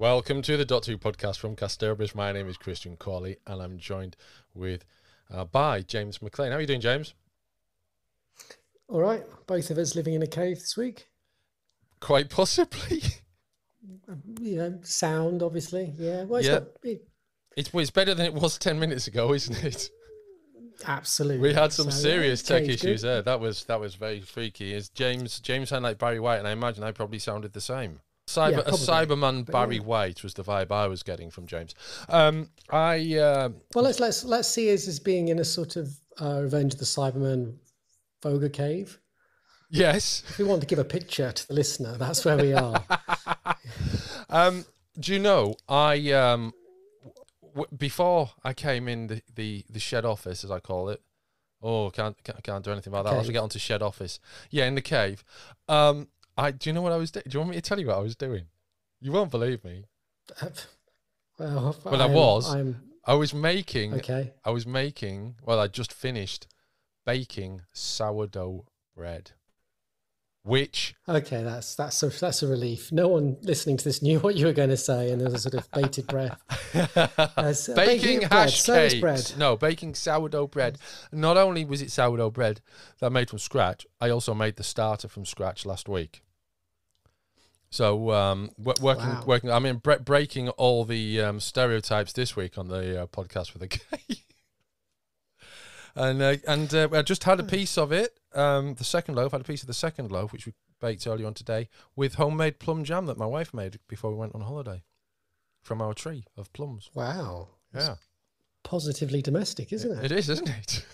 Welcome to the .2 podcast from Casterbridge. My name is Christian Corley, and I'm joined with by James McLean. How are you doing, James? All right. Both of us living in a cave this week. Quite possibly. Sound, obviously. Yeah. Well, it's better than it was 10 minutes ago, isn't it? Absolutely. We had some serious tech issues there. That was very freaky. Is James sounded like Barry White, and I imagine I probably sounded the same. Cyberman Barry White was the vibe I was getting from James. Well, let's see us as being in a sort of Revenge of the Cybermen Voga cave. Yes. If we want to give a picture to the listener, that's where we are. Do you know, before I came in the shed office, as I call it, can't do anything about that. I'll have to get onto shed office. Yeah, in the cave. Do you know what I was doing? Do you want me to tell you what I was doing? You won't believe me. I just finished baking sourdough bread. Which that's a relief. No one listening to this knew what you were going to say, and there was a sort of bated breath. Baking hash cakes. Bread. No, baking sourdough bread. Not only was it sourdough bread that I made from scratch, I also made the starter from scratch last week. So working. I mean, breaking all the stereotypes this week on the podcast with a K. And I just had a piece of it. The second loaf, I had a piece of the second loaf, which we baked earlier on today, with homemade plum jam that my wife made before we went on holiday from our tree of plums. Wow. Yeah. It's positively domestic, isn't it? It is, isn't it?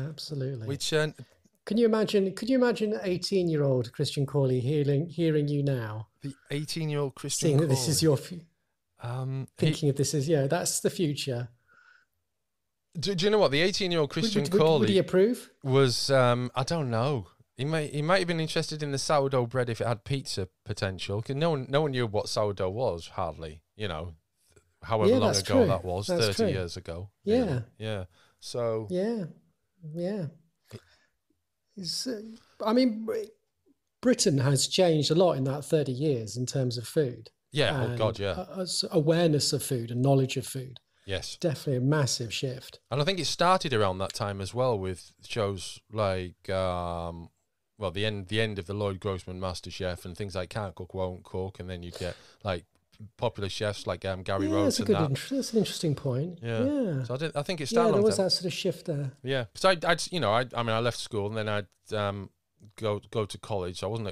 Absolutely. Which Can you imagine 18-year-old Christian Corley hearing you now? The 18-year-old Christian seeing Corley. That this is your thinking of this as that's the future. Do you know what the 18-year-old Christian Corley would he approve? Was I don't know. He might have been interested in the sourdough bread if it had pizza potential. Because no one knew what sourdough was hardly. However long ago that was, that's 30 years ago. Yeah. Yeah. So. Yeah. I mean, Britain has changed a lot in that 30 years in terms of food. Yeah. Oh God. Yeah. Awareness of food and knowledge of food. Yes. Definitely a massive shift. And I think it started around that time as well with shows like, the end of the Lloyd Grossman MasterChef and things like Can't Cook, Won't Cook. And then you get like popular chefs like Gary Rhodes. That's an interesting point. Yeah. So I think it started. Yeah, there was that sort of shift there. Yeah. So I left school and then I'd go to college. So I wasn't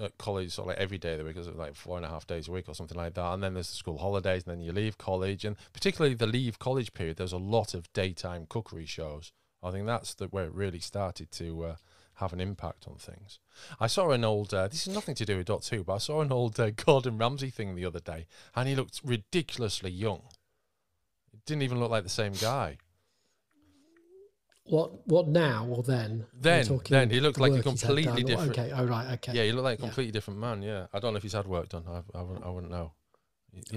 at college like every day of the week, because it was like 4.5 days a week or something like that, and then there's the school holidays, and then you leave college, and particularly the leave college period, there's a lot of daytime cookery shows. I think that's where it really started to have an impact on things. I saw an old this is nothing to do with .2, but I saw an old Gordon Ramsay thing the other day, and he looked ridiculously young. It didn't even look like the same guy. What now or then? Then he looked like a completely different. Okay, okay. Yeah, he looked like a completely different man. Yeah, I don't know if he's had work done. I wouldn't know.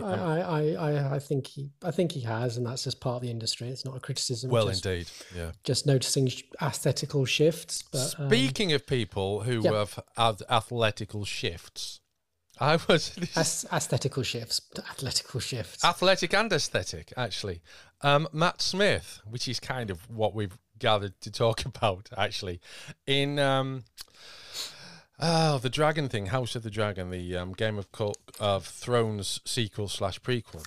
I think he has, and that's just part of the industry. It's not a criticism. Well, indeed, yeah. Just noticing aesthetical shifts. But speaking of people who have had athletical shifts, aesthetical shifts, athletic and aesthetic, actually. Matt Smith, which is kind of what we've gathered to talk about, actually, in the dragon thing, House of the Dragon, the Game of Thrones sequel / prequel.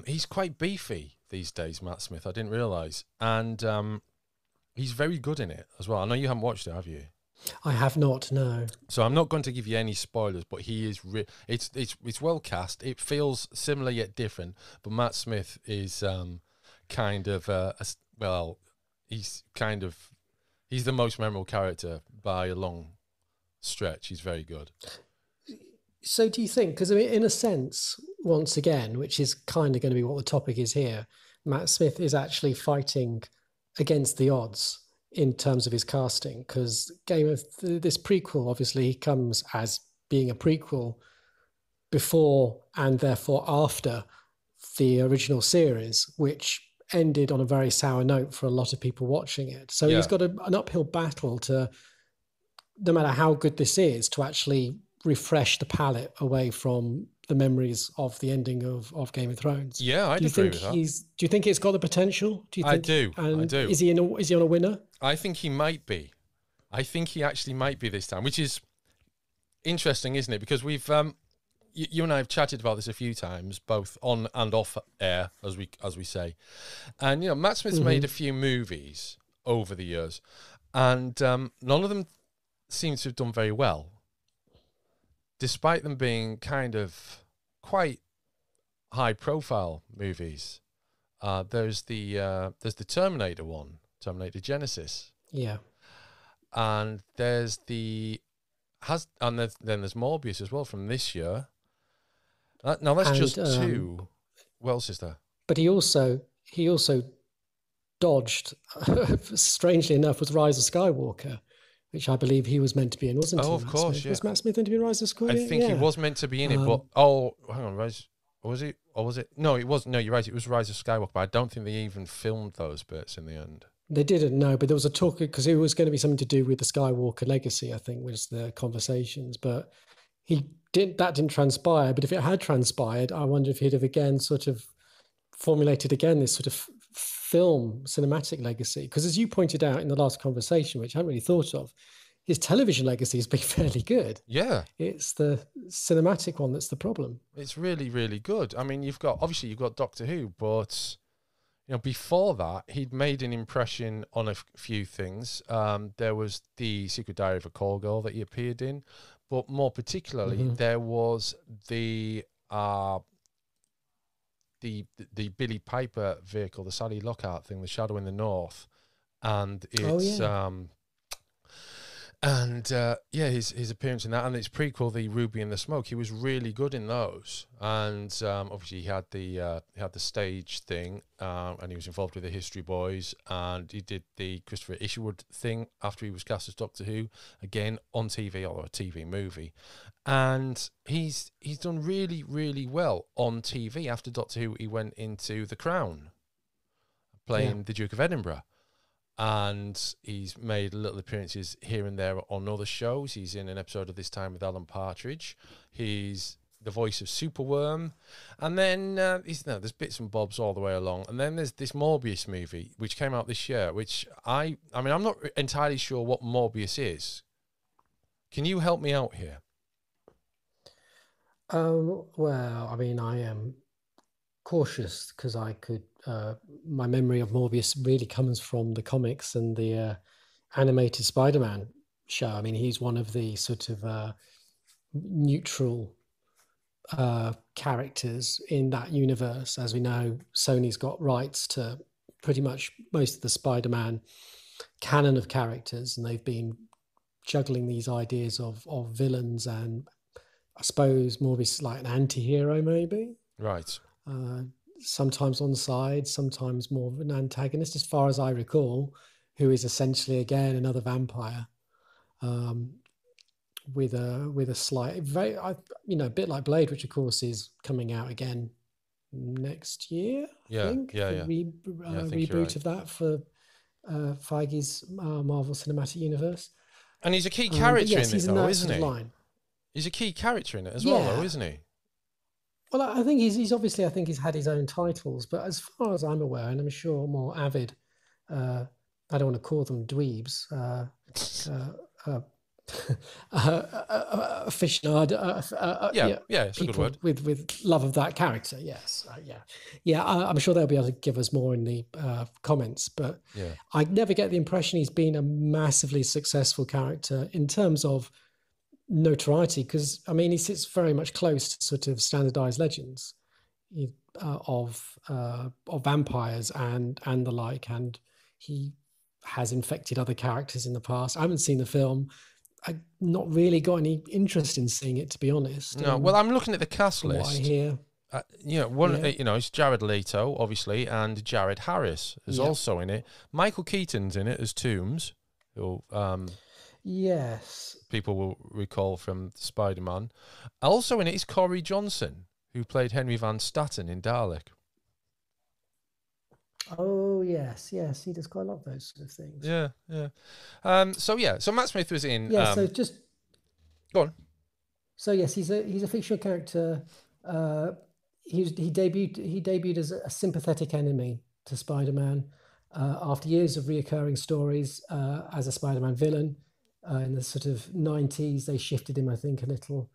He's quite beefy these days, Matt Smith. I didn't realise, and he's very good in it as well. I know you haven't watched it, have you? I have not, no. So I'm not going to give you any spoilers, but he is. It's well cast. It feels similar yet different. But Matt Smith is he's the most memorable character by a long stretch. He's very good. So do you think? Because I mean, in a sense, once again, which is kind of going to be what the topic is here, Matt Smith is actually fighting against the odds in terms of his casting, because this prequel obviously comes as being a prequel before and therefore after the original series, which ended on a very sour note for a lot of people watching it. So he's got an uphill battle to, no matter how good this is, to actually refresh the palette away from the memories of the ending of Game of Thrones. Yeah, I'd agree with that. Do you think it's got the potential? Do you think? I do. Is he on a winner? I think he might be. I think he actually might be this time, which is interesting, isn't it? Because we've you and I have chatted about this a few times, both on and off air, as we say. And Matt Smith's made a few movies over the years, and none of them seem to have done very well, despite them being kind of quite high-profile movies. There's the Terminator one, Terminator Genesis. Yeah, and then there's Morbius as well from this year. Now that's just two. What else is there? But he also dodged, strangely enough, with Rise of Skywalker, which I believe he was meant to be in, wasn't he? Oh, of course, yeah. Was Matt Smith meant to be in Rise of Skywalker? I think he was meant to be in it, but hang on, Rise. Was it? Or was it? No, it wasn't. No, you're right. It was Rise of Skywalker, but I don't think they even filmed those bits in the end. They didn't know, but there was a talk because it was going to be something to do with the Skywalker legacy, I think, was the conversations. But that didn't transpire. But if it had transpired, I wonder if he'd have again sort of formulated again this sort of film cinematic legacy. Because as you pointed out in the last conversation, which I hadn't really thought of, his television legacy has been fairly good. Yeah. It's the cinematic one that's the problem. It's really, really good. I mean, you've got Doctor Who, but before that, he'd made an impression on a few things. There was the Secret Diary of a Call Girl that he appeared in, but more particularly, there was the Billy Piper vehicle, the Sally Lockhart thing, The Shadow in the North, and it's his appearance in that, and its prequel, The Ruby and the Smoke. He was really good in those, and obviously he had the stage thing, and he was involved with the History Boys, and he did the Christopher Isherwood thing after he was cast as Doctor Who, again on TV, or a TV movie, and he's done really, really well on TV. After Doctor Who, he went into The Crown, playing the Duke of Edinburgh. And he's made little appearances here and there on other shows. He's in an episode of This Time with Alan Partridge. He's the voice of Superworm. And then there's bits and bobs all the way along. And then there's this Morbius movie, which came out this year, which I'm not entirely sure what Morbius is. Can you help me out here? Well, I mean, I am cautious because my memory of Morbius really comes from the comics and the animated Spider-Man show. I mean, he's one of the sort of neutral characters in that universe. As we know, Sony's got rights to pretty much most of the Spider-Man canon of characters, and they've been juggling these ideas of villains, and I suppose Morbius is like an anti-hero, maybe. Right. Sometimes on side, sometimes more of an antagonist, as far as I recall, who is essentially again another vampire, with a slight, a bit like Blade, which of course is coming out again next year. I think. Reboot of that for Feige's Marvel Cinematic Universe. And he's a key character in it, though, isn't he? He's a key character in it as well, though, isn't he? Well, I think he's obviously, I think he's had his own titles, but as far as I'm aware, and I'm sure more avid, I don't want to call them dweebs, aficionado, it's a good word. With love of that character, yes, I'm sure they'll be able to give us more in the comments, but I never get the impression he's been a massively successful character in terms of notoriety, because I mean he sits very much close to sort of standardized legends of vampires and the like, and he has infected other characters in the past. I haven't seen the film. I've not really got any interest in seeing it, to be honest. No, well, I'm looking at the cast list. What I hear. It's Jared Leto, obviously, and Jared Harris is also in it. Michael Keaton's in it as Toomes, who yes, people will recall from Spider-Man. Also in it is Corey Johnson, who played Henry Van Statten in Dalek. Oh yes, he does quite a lot of those sort of things. So Matt Smith was in. So just go on. So yes, he's a fictional character. He debuted as a sympathetic enemy to Spider-Man after years of reoccurring stories as a Spider-Man villain. In the sort of 90s, they shifted him, I think, a little.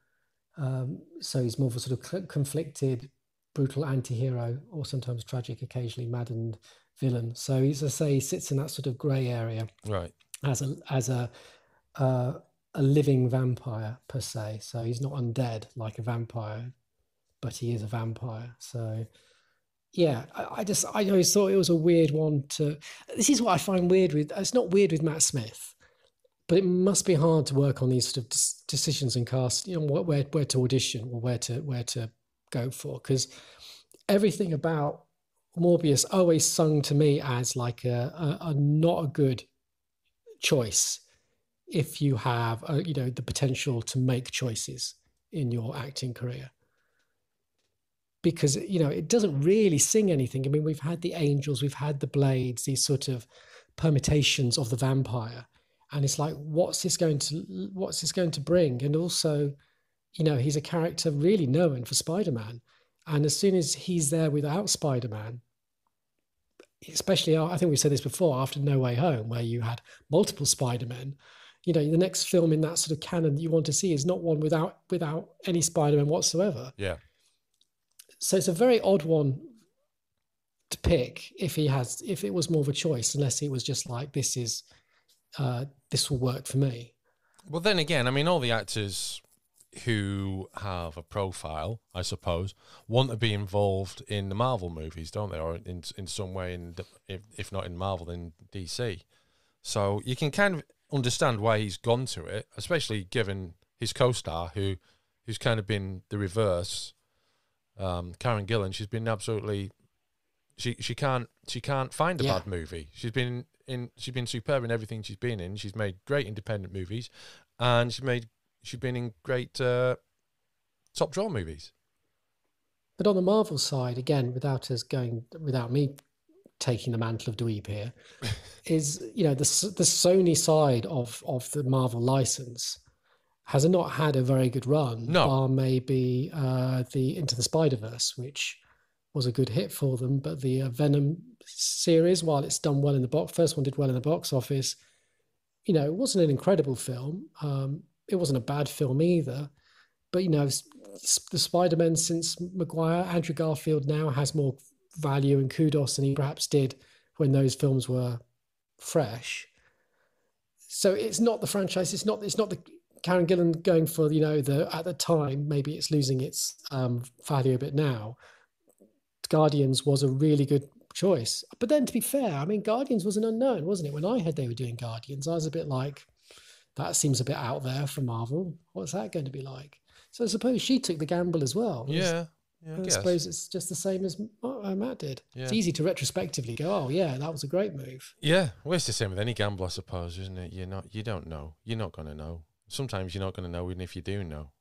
So he's more of a sort of conflicted, brutal anti-hero, or sometimes tragic, occasionally maddened villain. So he's, as I say, he sits in that sort of grey area, right? As a living vampire per se. So he's not undead like a vampire, but he is a vampire. So yeah, I always thought it was a weird one to. This is what I find weird with. It's not weird with Matt Smith, but it must be hard to work on these sort of decisions and cast. You know, where to audition or where to go for, because everything about Morbius always sung to me as like a not a good choice if you have the potential to make choices in your acting career, because it doesn't really sing anything. I mean, we've had the angels, we've had the blades, these sort of permutations of the vampire, and it's like, what's this going to bring? And also, he's a character really known for Spider-Man, and as soon as he's there without Spider-Man, especially, I think we said this before, after No Way Home, where you had multiple Spider-Men, the next film in that sort of canon that you want to see is not one without any Spider-Man whatsoever. Yeah. So it's a very odd one to pick if it was more of a choice, unless it was just like, this will work for me. Well, then again, I mean, all the actors who have a profile, I suppose, want to be involved in the Marvel movies, don't they? Or in some way, if not in Marvel, then DC. So you can kind of understand why he's gone to it, especially given his co-star, who's kind of been the reverse. Karen Gillan, she's been absolutely, she can't find a bad movie. She's been superb in everything she's been in. She's made great independent movies, and she's been in great top draw movies. But on the Marvel side, again, without me taking the mantle of dweeb here, is the Sony side of the Marvel license has not had a very good run. No, bar maybe the Into the Spider-Verse, which was a good hit for them, but the Venom series, while it's done well in the box, first one did well in the box office. It wasn't an incredible film. It wasn't a bad film either, but the Spider-Man since Maguire, Andrew Garfield now has more value and kudos than he perhaps did when those films were fresh. So it's not the franchise. It's not the Karen Gillan going for at the time, maybe it's losing its value a bit now. Guardians was a really good choice, but then to be fair, I mean, Guardians was an unknown, wasn't it? When I heard they were doing Guardians, I was a bit like, that seems a bit out there for Marvel. What's that going to be like? So I suppose she took the gamble as well. Yeah, I suppose it's just the same as Matt did. Yeah. It's easy to retrospectively go, oh yeah, that was a great move. Yeah, well, it's the same with any gamble, I suppose, isn't it? You don't know. You're not going to know. Sometimes you're not going to know, even if you do know.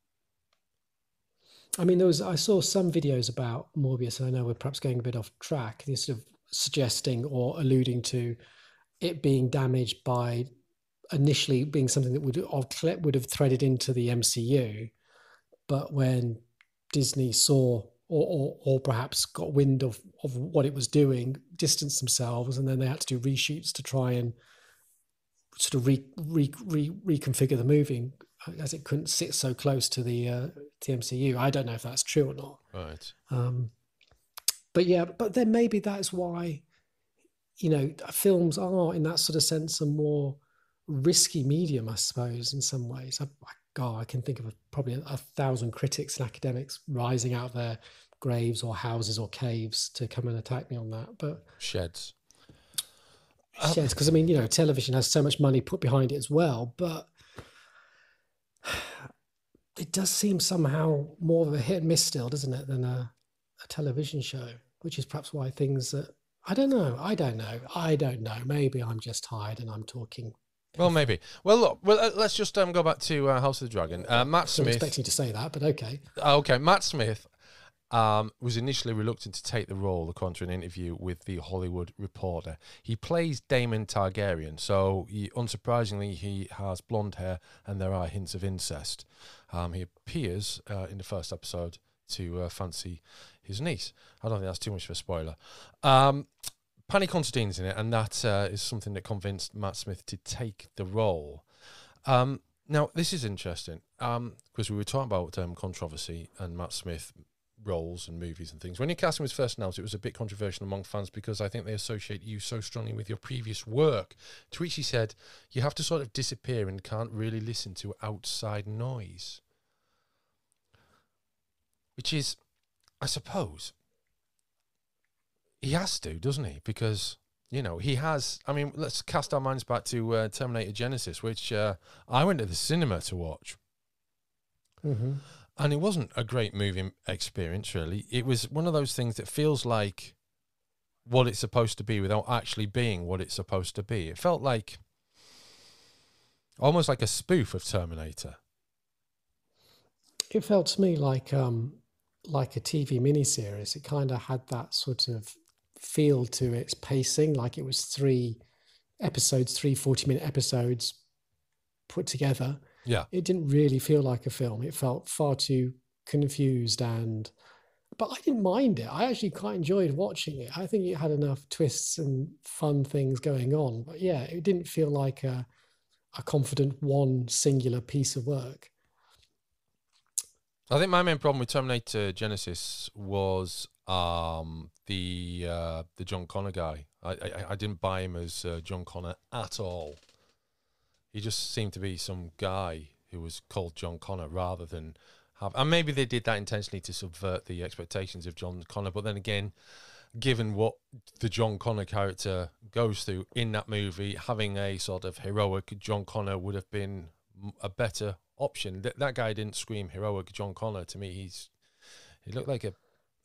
I mean, I saw some videos about Morbius, and I know we're perhaps going a bit off track. They're sort of suggesting or alluding to it being damaged by initially being something that would have threaded into the MCU, but when Disney saw or perhaps got wind of what it was doing, distanced themselves, and then they had to do reshoots to try and sort of reconfigure the movie, as it couldn't sit so close to the MCU. I don't know if that's true or not. Right. But then maybe that's why, films are in that sort of sense a more risky medium, I suppose, in some ways. I can think of probably 1,000 critics and academics rising out of their graves or houses or caves to come and attack me on that. But sheds, because I mean, television has so much money put behind it as well, but it does seem somehow more of a hit and miss still, doesn't it, than a television show, which is perhaps why things that I don't know. Maybe I'm just tired and I'm talking. Well, maybe. Well, look. Let's just go back to House of the Dragon. Matt Smith. I wasn't expecting you to say that, but okay. Okay, Matt Smith. was initially reluctant to take the role, according to an interview with The Hollywood Reporter. He plays Daemon Targaryen, so unsurprisingly, he has blonde hair and there are hints of incest. He appears in the first episode to fancy his niece. I don't think that's too much of a spoiler. Pani Considine's in it, and that is something that convinced Matt Smith to take the role. Now, this is interesting, because we were talking about controversy and Matt Smith roles and movies and things. When your casting was first announced, it was a bit controversial among fans because I think they associate you so strongly with your previous work. To which he said, you have to sort of disappear and can't really listen to outside noise. Which is, I suppose, he has to, doesn't he? Because, you know, he has... I mean, let's cast our minds back to Terminator Genesis, which I went to the cinema to watch. Mm-hmm. And it wasn't a great movie experience, really. It was one of those things that feels like what it's supposed to be without actually being what it's supposed to be. It felt like... almost like a spoof of Terminator. It felt to me like a TV miniseries. It kind of had that sort of feel to its pacing, like it was three 40-minute episodes put together. Yeah. It didn't really feel like a film. It felt far too confused but I didn't mind it. I actually quite enjoyed watching it. I think it had enough twists and fun things going on. But yeah, it didn't feel like a confident one singular piece of work. I think my main problem with Terminator Genesis was the John Connor guy. I didn't buy him as John Connor at all. He just seemed to be some guy who was called John Connor rather than have... And maybe they did that intentionally to subvert the expectations of John Connor. But then again, given what the John Connor character goes through in that movie, having a sort of heroic John Connor would have been a better option. That guy didn't scream heroic John Connor to me. He looked like a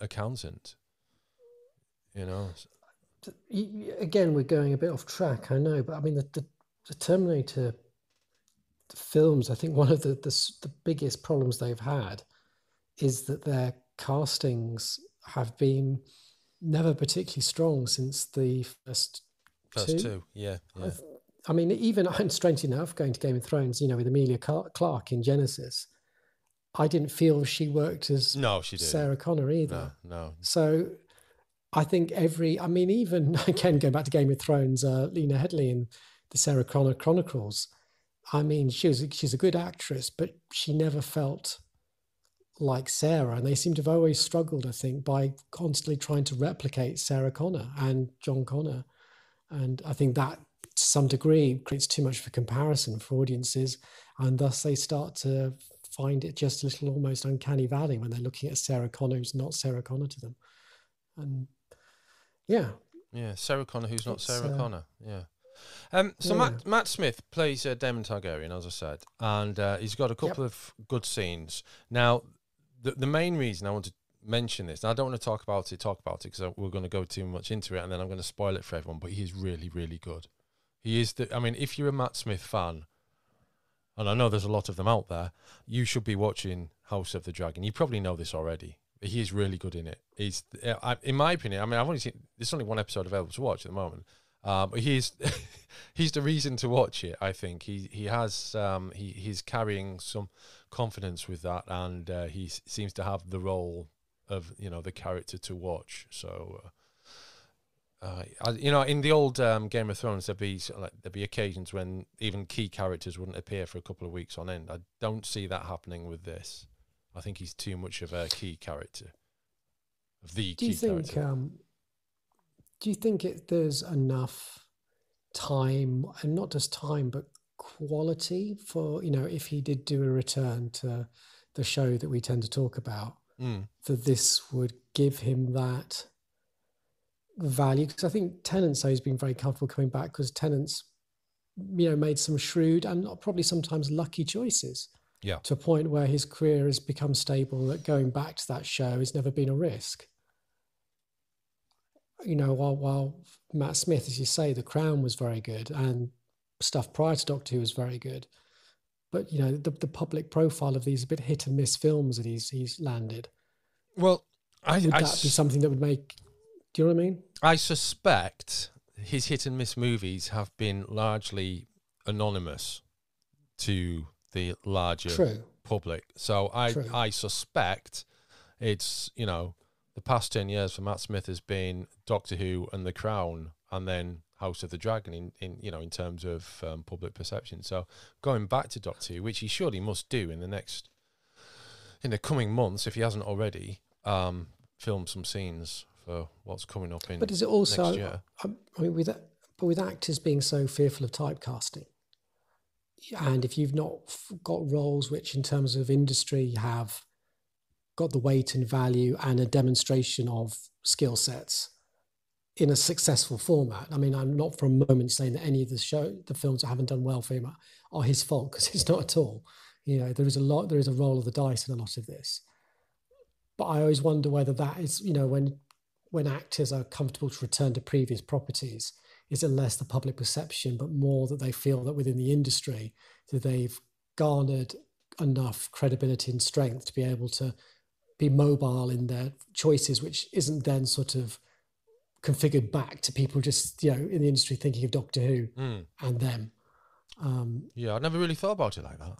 accountant, you know. Again, we're going a bit off track, I know, but I mean the Terminator films, I think one of the biggest problems they've had is that their castings have been never particularly strong since the first two. Yeah. I mean, even strangely enough, going to Game of Thrones, you know, with Emilia Clarke in Genesis, I didn't feel she worked as Sarah Connor either. No. So I think even again, going back to Game of Thrones, Lena Headey in the Sarah Connor Chronicles, I mean, she's a good actress, but she never felt like Sarah. And they seem to have always struggled, I think, by constantly trying to replicate Sarah Connor and John Connor. And I think that, to some degree, creates too much of a comparison for audiences. And thus they start to find it just a little almost uncanny valley when they're looking at Sarah Connor who's not Sarah Connor to them. And yeah. Yeah, Sarah Connor who's not Sarah Connor. Yeah. Matt Smith plays Daemon Targaryen, as I said, and he's got a couple of good scenes. Now, the main reason I want to mention this, and I don't want to talk about it because we're going to go too much into it, and then I'm going to spoil it for everyone. But he is really, really good. He is if you're a Matt Smith fan, and I know there's a lot of them out there, you should be watching House of the Dragon. You probably know this already. He is really good in it. He's, in my opinion, I've only seen, there's only one episode available to watch at the moment. But he's the reason to watch it. I think he's carrying some confidence with that, and he seems to have the role of the character to watch. So in the old Game of Thrones, there'd be occasions when even key characters wouldn't appear for a couple of weeks on end. I don't see that happening with this. I think he's too much of a key character. Do you think there's enough time, and not just time, but quality for, if he did do a return to the show that we tend to talk about, that this would give him that value? Because I think Tennant's has been very comfortable coming back because Tennant's, made some shrewd and probably sometimes lucky choices. Yeah. To a point where his career has become stable, that going back to that show has never been a risk. While Matt Smith, as you say, The Crown was very good and stuff prior to Doctor Who was very good. But, the public profile of these a bit hit and miss films that he's landed. Well, would that be something that would make? Do you know what I mean? I suspect his hit and miss movies have been largely anonymous to the larger public. So I suspect it's, you know, the past 10 years for Matt Smith has been Doctor Who and The Crown, and then House of the Dragon in you know, in terms of public perception. So going back to Doctor Who, which he surely must do in the coming months, if he hasn't already, film some scenes for what's coming up in. But is it also next year. I mean, with actors being so fearful of typecasting, and if you've not got roles which, in terms of industry, have got the weight and value and a demonstration of skill sets in a successful format. I mean, I'm not for a moment saying that any of the films that haven't done well for him are his fault, because it's not at all. You know, there is a roll of the dice in a lot of this. But I always wonder whether that is, you know, when actors are comfortable to return to previous properties, is it less the public perception, but more that they feel that within the industry that they've garnered enough credibility and strength to be able to be mobile in their choices, which isn't then sort of configured back to people just, you know, in the industry thinking of Doctor Who and them. Yeah, I never really thought about it like that.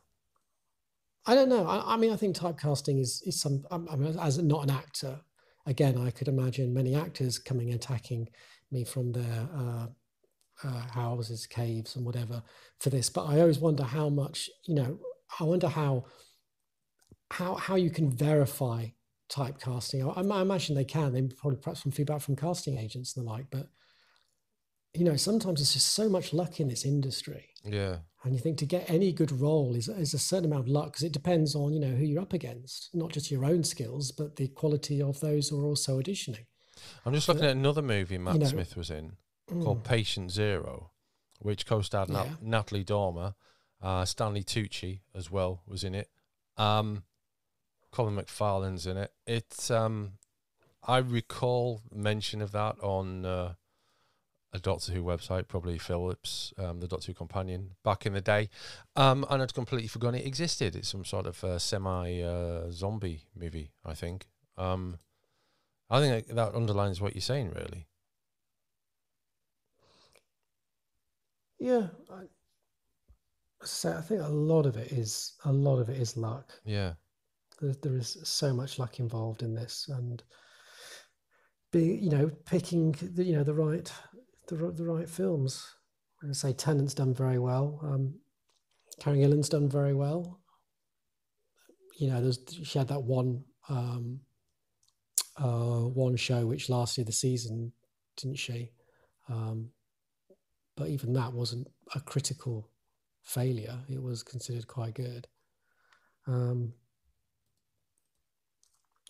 I don't know. I mean, I think typecasting is some. I mean, as not an actor, again, I could imagine many actors coming attacking me from their houses, caves, and whatever for this. But I always wonder how much, you know. I wonder how you can verify typecasting. I imagine they can. They probably perhaps some feedback from casting agents and the like. But you know, sometimes it's just so much luck in this industry. Yeah. And you think to get any good role is a certain amount of luck, because it depends on, you know, who you're up against, not just your own skills, but the quality of those who are also auditioning. I'm just looking at another movie Matt Smith was in called Patient Zero, which co-starred Natalie Dormer, Stanley Tucci as well was in it. Colin McFarlane's in it. It's I recall mention of that on a Doctor Who website, probably Phillips, the Doctor Who companion, back in the day, and I'd completely forgotten it existed. It's some sort of semi-zombie movie, I think. I think that underlines what you're saying, really. Yeah, I think a lot of it is luck. Yeah, there is so much luck involved in this, and picking the right films. I say Tennant's done very well. Karen Gillan's done very well. You know, she had that one show which lasted the season, didn't she? But even that wasn't a critical failure. It was considered quite good.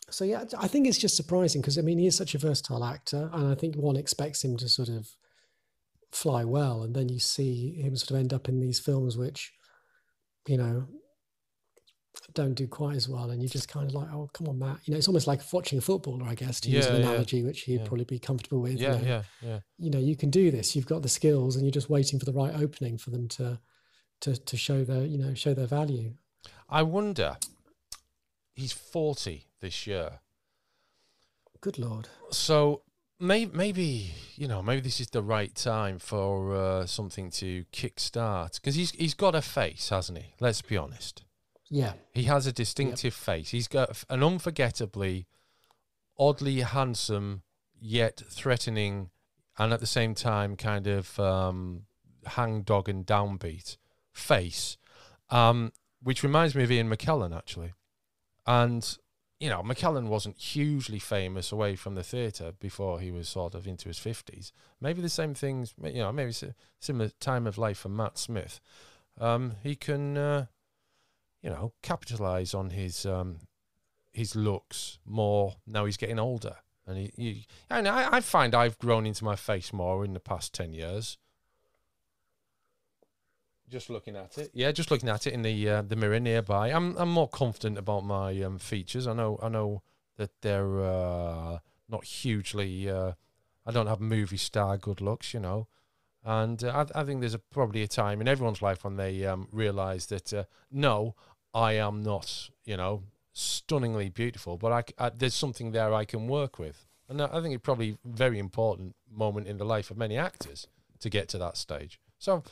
So yeah, I think it's just surprising because, I mean, he is such a versatile actor, and I think one expects him to sort of fly well, and then you see him sort of end up in these films which, you know, don't do quite as well, and you just kind of like, oh, come on, Matt. You know, it's almost like watching a footballer, I guess, to use an analogy, which he'd probably be comfortable with. Yeah. You know, you can do this. You've got the skills, and you're just waiting for the right opening for them to show their value. I wonder. He's 40 this year. Good Lord. So maybe this is the right time for something to kickstart, because he's got a face, hasn't he? Let's be honest. Yeah. He has a distinctive face. He's got an unforgettably, oddly handsome, yet threatening, and at the same time kind of hangdog and downbeat face, which reminds me of Ian McKellen, actually. And, you know, McKellen wasn't hugely famous away from the theatre before he was sort of into his 50s. Maybe the same things, you know, maybe it's a similar time of life for Matt Smith. He can, capitalise on his looks more now he's getting older. And I find I've grown into my face more in the past 10 years. Just looking at it, in the mirror nearby. I'm more confident about my features. I know that they're not hugely. I don't have movie star good looks, you know, and I think there's probably a time in everyone's life when they realise that no, I am not, you know, stunningly beautiful, but there's something there I can work with. And I think it's probably a very important moment in the life of many actors to get to that stage. So,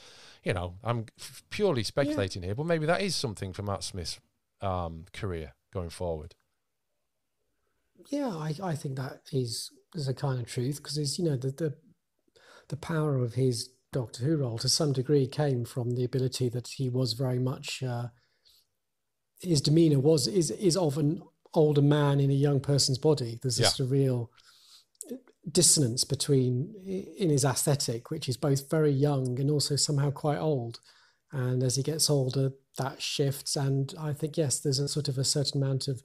you know, I'm purely speculating here, but maybe that is something for Matt Smith's career going forward. Yeah, I think that is a kind of truth, because it's, you know, the power of his Doctor Who role to some degree came from the ability that he was very much his demeanor is of an older man in a young person's body. There's this sort of real dissonance in his aesthetic, which is both very young and also somehow quite old. And as he gets older, that shifts. And I think, yes, there's a sort of a certain amount of,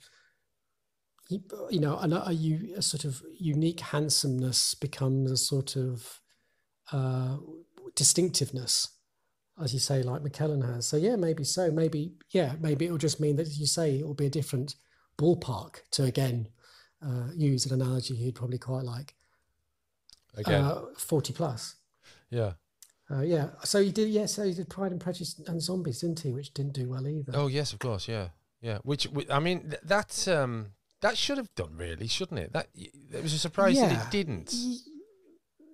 you know, a sort of unique handsomeness becomes a sort of distinctiveness, as you say, like McKellen has. So yeah, maybe so. Maybe it'll just mean that, as you say, it will be a different ballpark, to again use an analogy he'd probably quite like. Again, 40 plus. Yeah. So he did Pride and Prejudice and Zombies, didn't he? Which didn't do well either. Oh yes, of course. Yeah. Which I mean, that should have done, really, shouldn't it? It was a surprise that it didn't.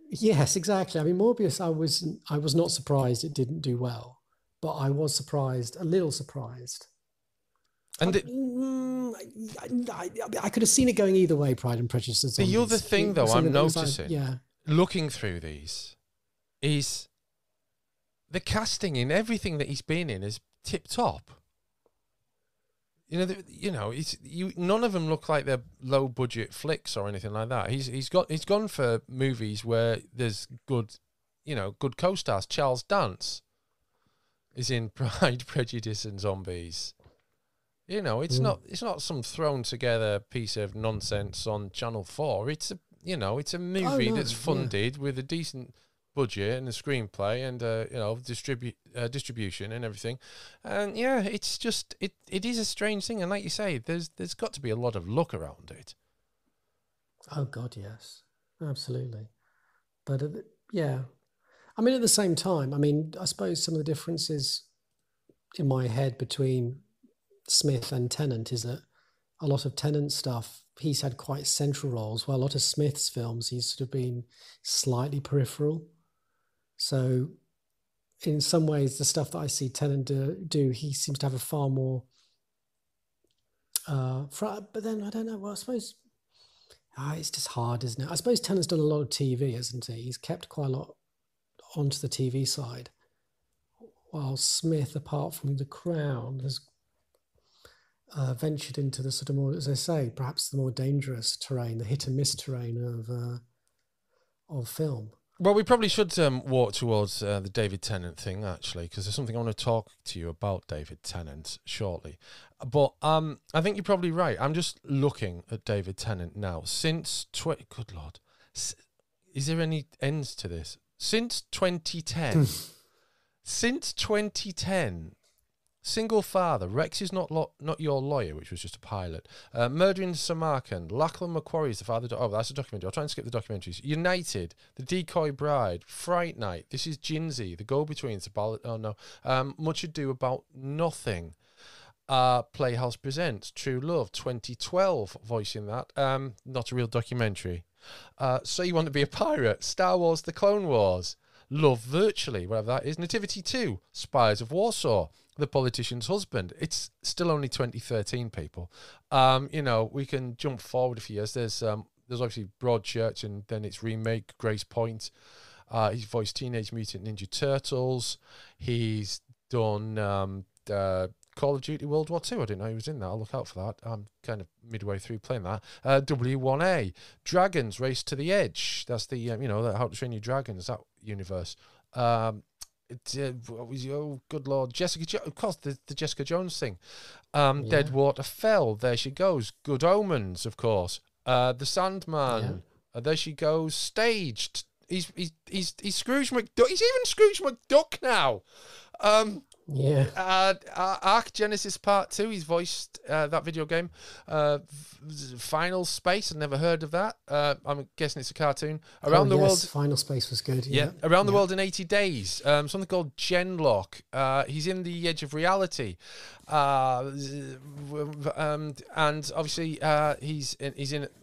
Yes, exactly. I mean, Morbius, I was not surprised it didn't do well, but I was a little surprised. And I could have seen it going either way, Pride and Prejudice and Zombies. The other thing, though, I'm noticing, looking through these, is the casting in everything that he's been in is tip top. None of them look like they're low budget flicks or anything like that. He's gone for movies where there's good co-stars. Charles Dance is in Pride, Prejudice and Zombies. You know, it's not some thrown together piece of nonsense on Channel 4. It's a movie that's funded with a decent budget and a screenplay and distribution and everything. And it's just it is a strange thing. And like you say, there's got to be a lot of luck around it. Oh God, yes, absolutely. But I mean, at the same time, I suppose some of the differences in my head between Smith and Tennant is that a lot of Tennant stuff, he's had quite central roles, while a lot of Smith's films, he's sort of been slightly peripheral. So in some ways, the stuff that I see Tennant do, he seems to have a far more... but then, I don't know, well, I suppose... it's just hard, isn't it? I suppose Tennant's done a lot of TV, hasn't he? He's kept quite a lot onto the TV side. While Smith, apart from The Crown, has ventured into the sort of more, as I say, perhaps the more dangerous terrain, the hit and miss terrain of film. Well, we probably should walk towards the David Tennant thing, actually, because there's something I want to talk to you about David Tennant shortly. But I think you're probably right. I'm just looking at David Tennant now. Good Lord. Is there any ends to this? Since 2010. Since 2010... Single Father, Rex is not Your Lawyer, which was just a pilot. Murder in Samarkand, Lachlan Macquarie is the father. Oh, that's a documentary. I'll try and skip the documentaries. United, The Decoy Bride, Fright Night, This Is Jinsey, The Go-Betweens, Much Ado About Nothing. Playhouse Presents, True Love, 2012, voicing that. Not a real documentary. So You Want to Be a Pirate, Star Wars, The Clone Wars, Love Virtually, whatever that is. Nativity 2, Spies of Warsaw, The Politician's Husband. It's still only 2013, people. We can jump forward a few years. There's obviously Broadchurch, and then its remake, Grace Point. He's voiced Teenage Mutant Ninja Turtles. He's done Call of Duty World War II. I didn't know he was in that. I'll look out for that. I'm kind of midway through playing that. W1A, Dragons, Race to the Edge. That's the How to Train Your Dragons, that universe. Good Lord, Jessica, of course, the Jessica Jones thing. Deadwater Fell, there she goes. Good Omens, of course. The Sandman, there she goes. Staged. He's Scrooge McDuck. He's even Scrooge McDuck now. Yeah. Ark Genesis Part 2, he's voiced that video game. Final Space, I've never heard of that. I'm guessing it's a cartoon. Around the World. Final Space was good. Yeah. Around the World in 80 Days. Something called Genlock. He's in The Edge of Reality. And obviously he's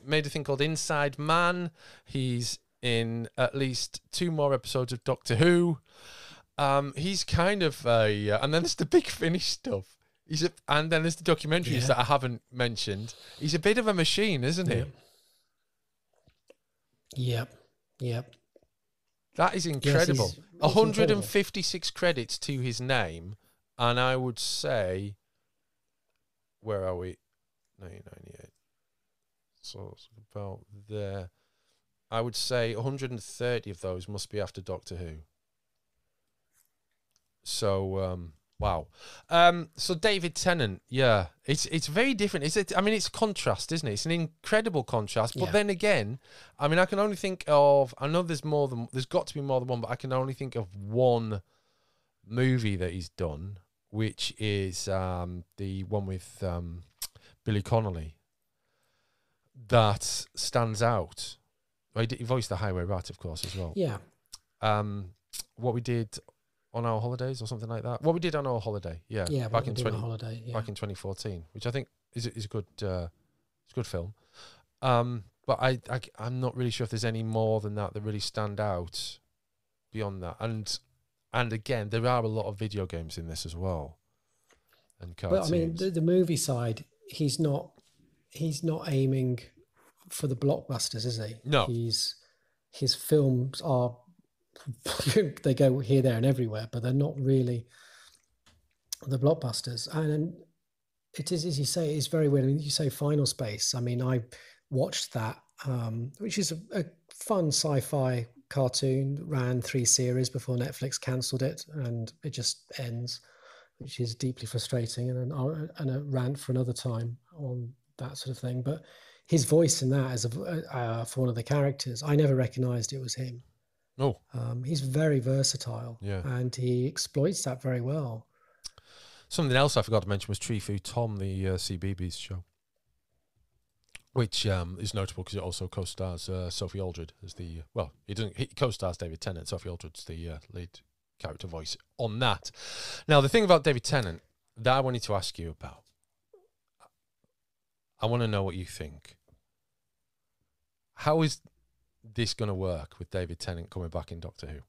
made a thing called Inside Man. He's in at least 2 more episodes of Doctor Who. He's kind of and then there's the Big Finish stuff. And then there's the documentaries that I haven't mentioned. He's a bit of a machine, isn't he? Yep. That is incredible. Yes, he's 156 incredible. Credits to his name, and I would say, where are we? 1998. So it's about there. I would say 130 of those must be after Doctor Who. So, wow. So David Tennant, it's very different. It's contrast, isn't it? It's an incredible contrast. But then again, I mean, I can only think of, I know there's got to be more than one, but I can only think of one movie that he's done, which is the one with Billy Connolly, that stands out. He voiced the Highway Rat, of course, as well. Yeah. What we did on our holidays or something like that. What we did on our holiday, back in 2014, which I think is a good film. But I'm not really sure if there's any more than that really stand out beyond that. And again, there are a lot of video games in this as well, and cartoons. But I mean, the movie side, he's not aiming for the blockbusters, is he? No. His films are. They go here, there, and everywhere, but they're not really the blockbusters. And it is, as you say, it's very weird. I mean, you say Final Space. I mean, I watched that, which is a fun sci-fi cartoon. Ran 3 series before Netflix cancelled it, and it just ends, which is deeply frustrating. And a rant for another time on that sort of thing. But his voice in that as for one of the characters, I never recognised it was him. Oh, he's very versatile, and he exploits that very well. Something else I forgot to mention was Tree Fu Tom, the CBeebies show, which is notable because it also co-stars Sophie Aldred as the he co-stars David Tennant. Sophie Aldred's the lead character voice on that. Now, the thing about David Tennant that I wanted to ask you about, I want to know what you think. How is this going to work with David Tennant coming back in Doctor Who?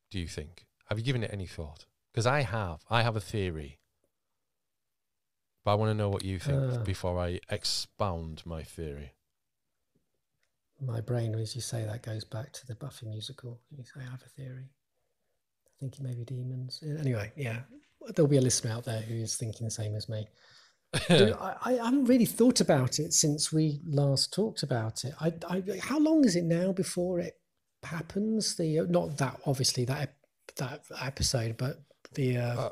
Do you think? Have you given it any thought? Because I have a theory, but I want to know what you think before I expound my theory. My brain, as you say, that goes back to the Buffy musical. You say, I have a theory. I think it may be demons. Anyway, there'll be a listener out there who is thinking the same as me. I haven't really thought about it since we last talked about it. How long is it now before it happens? Not that obviously that episode, but the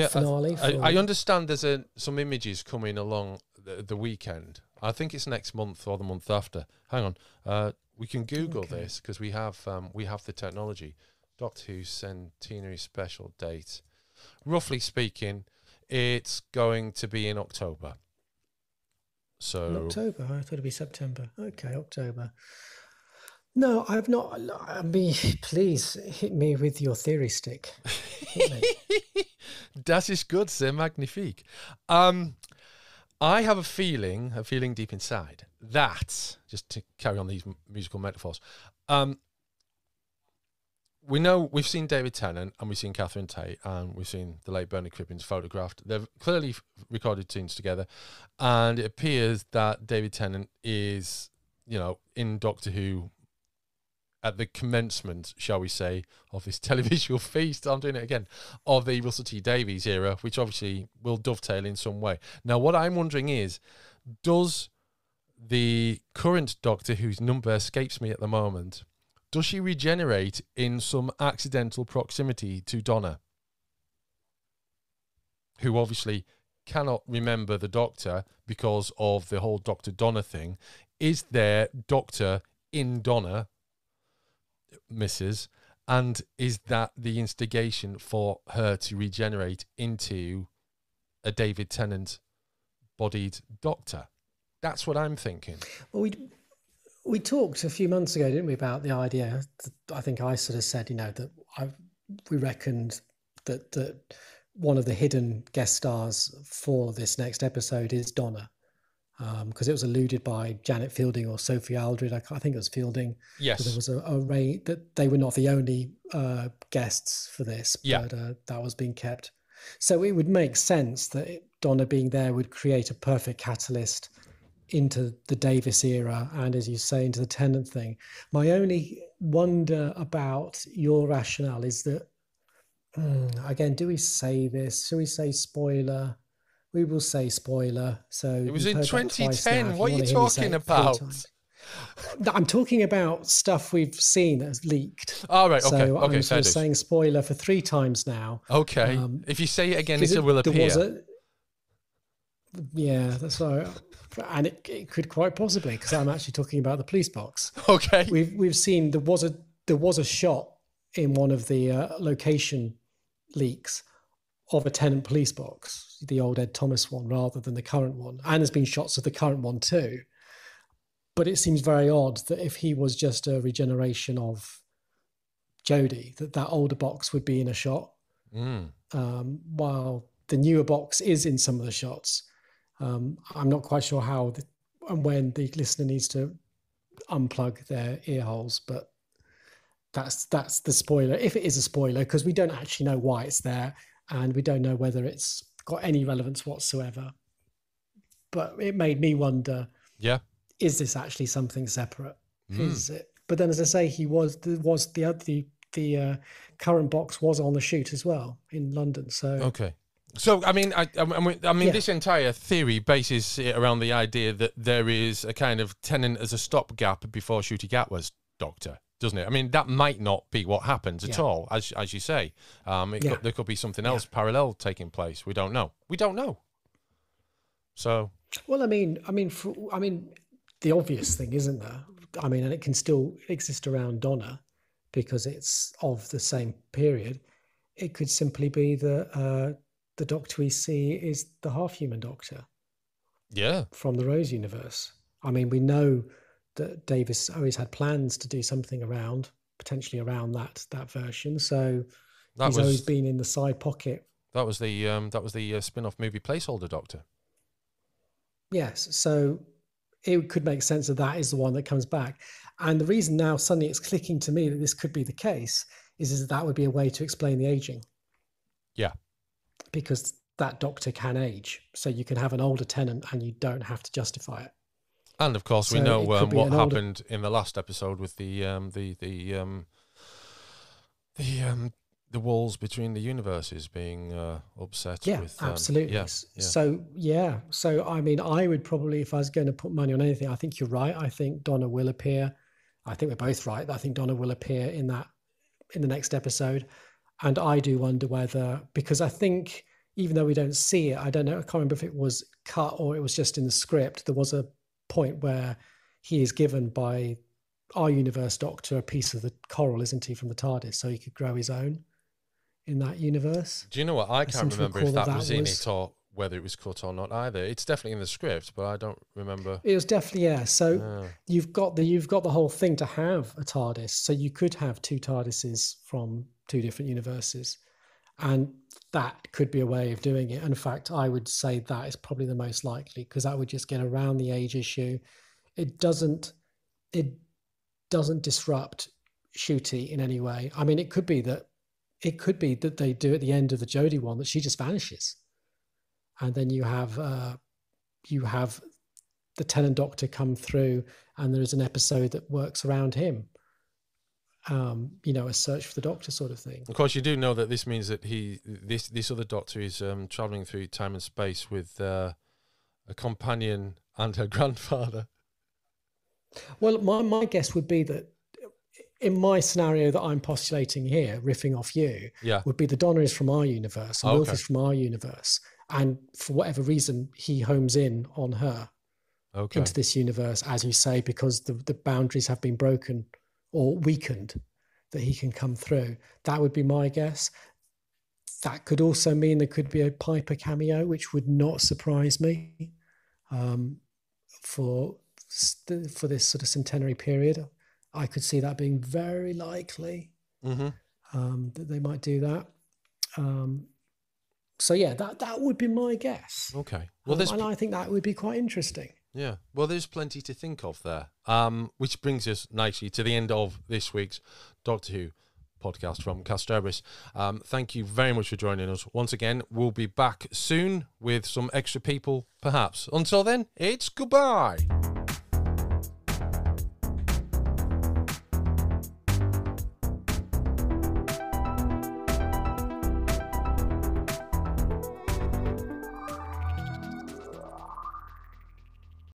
finale. I understand there's some images coming along the weekend. I think it's next month or the month after. Hang on, we can Google this because we have the technology. Doctor Who Centenary Special date. Roughly speaking, it's going to be in October. So in October? I thought it'd be September. Okay, October. No, I've not. I mean, please hit me with your theory stick. Das ist gut, sehr magnifique. I have a feeling deep inside that, just to carry on these musical metaphors, we've seen David Tennant and we've seen Catherine Tate and we've seen the late Bernard Cribbins photographed. They've clearly recorded scenes together, and it appears that David Tennant is, in Doctor Who at the commencement, shall we say, of this televisual feast. I'm doing it again, of the Russell T Davies era, which obviously will dovetail in some way. Now, what I'm wondering is, does the current Doctor, whose number escapes me at the moment, does she regenerate in some accidental proximity to Donna, who obviously cannot remember the Doctor because of the whole Dr. Donna thing? Is there Doctor in Donna, Mrs., And is that the instigation for her to regenerate into a David Tennant-bodied Doctor? That's what I'm thinking. Well, we talked a few months ago, didn't we, about the idea? I think I sort of said, that we reckoned that one of the hidden guest stars for this next episode is Donna, because it was alluded by Janet Fielding or Sophie Aldred. I think it was Fielding. Yes. So there was a ray that they were not the only guests for this, but that was being kept. So it would make sense that Donna being there would create a perfect catalyst into the Davis era and, as you say, into the Tennant thing. My only wonder about your rationale is that, again, do we say this? Shall we say spoiler? We will say spoiler. So it was in 2010. What are you talking about? I'm talking about stuff we've seen that's leaked. All right. Okay. So okay. I'm sort of saying spoiler for 3 times now. Okay. If you say it again, it will appear. Yeah, that's right. And it could quite possibly, because I'm actually talking about the police box. Okay. We've seen there was a shot in one of the location leaks of a Tennant police box, the old Ed Thomas one, rather than the current one. And there's been shots of the current one too. But it seems very odd that if he was just a regeneration of Jodie, that older box would be in a shot, while the newer box is in some of the shots. I'm not quite sure how and when the listener needs to unplug their ear holes, but that's the spoiler, if it is a spoiler, because we don't actually know why it's there and we don't know whether it's got any relevance whatsoever. But it made me wonder, is this actually something separate? Is it? But then, as I say, the current box was on the shoot as well in London. So okay. So, I mean, this entire theory bases it around the idea that there is a kind of Tennant as a stopgap before Ncuti Gatwa's Doctor, doesn't it? I mean, that might not be what happens at all, as you say. There could be something else parallel taking place. We don't know. So, well, I mean, the obvious thing, isn't there? I mean, and it can still exist around Donna because it's of the same period. It could simply be the Doctor we see is the half-human Doctor. Yeah. From the Rose universe. I mean, we know that Davis always had plans to do something potentially around that version. So he's always been in the side pocket. That was the spin-off movie placeholder Doctor. Yes. So it could make sense that is the one that comes back. And the reason now suddenly it's clicking to me that this could be the case is that would be a way to explain the aging. Yeah. Because that Doctor can age, so you can have an older Tennant and you don't have to justify it. And of course, we know what happened in the last episode with the walls between the universes being upset. Yeah, with, absolutely. So I mean, I would probably, if I was going to put money on anything, I think you're right. I think Donna will appear. I think we're both right. I think Donna will appear in the next episode. And I do wonder whether, because I think even though we don't see it, I don't know, I can't remember if it was cut or it was just in the script, there was a point where he is given by our universe Doctor a piece of the coral, isn't he, from the TARDIS, so he could grow his own in that universe. Do you know what? I can't remember if that was in it or whether it was cut or not either. It's definitely in the script, but I don't remember. It was definitely, yeah. So you've got the whole thing to have a TARDIS, so you could have 2 TARDISes from 2 different universes, and that could be a way of doing it. In fact, I would say that is probably the most likely, because that would just get around the age issue. It doesn't disrupt Ncuti in any way. I mean, it could be that they do at the end of the Jodie one that she just vanishes, and then you have the Tennant Doctor come through, and there is an episode that works around him. A search for the Doctor sort of thing. Of course, you do know that this means that this other Doctor is traveling through time and space with a companion and her grandfather. Well, my guess would be that in my scenario that I'm postulating here, riffing off you, would be the Donna is from our universe and Wilf is from our universe, and for whatever reason he homes in on her into this universe, as you say, because the boundaries have been broken or weakened. that he can come through. That would be my guess. That could also mean there could be a Piper cameo, which would not surprise me for this sort of centenary period. I could see that being very likely that they might do that. So yeah, that would be my guess. Okay. Well, and I think that would be quite interesting. Yeah. Well, there's plenty to think of there. Which brings us nicely to the end of this week's Doctor Who podcast from Kasterborous. Thank you very much for joining us. Once again, we'll be back soon with some extra people, perhaps. Until then, it's goodbye.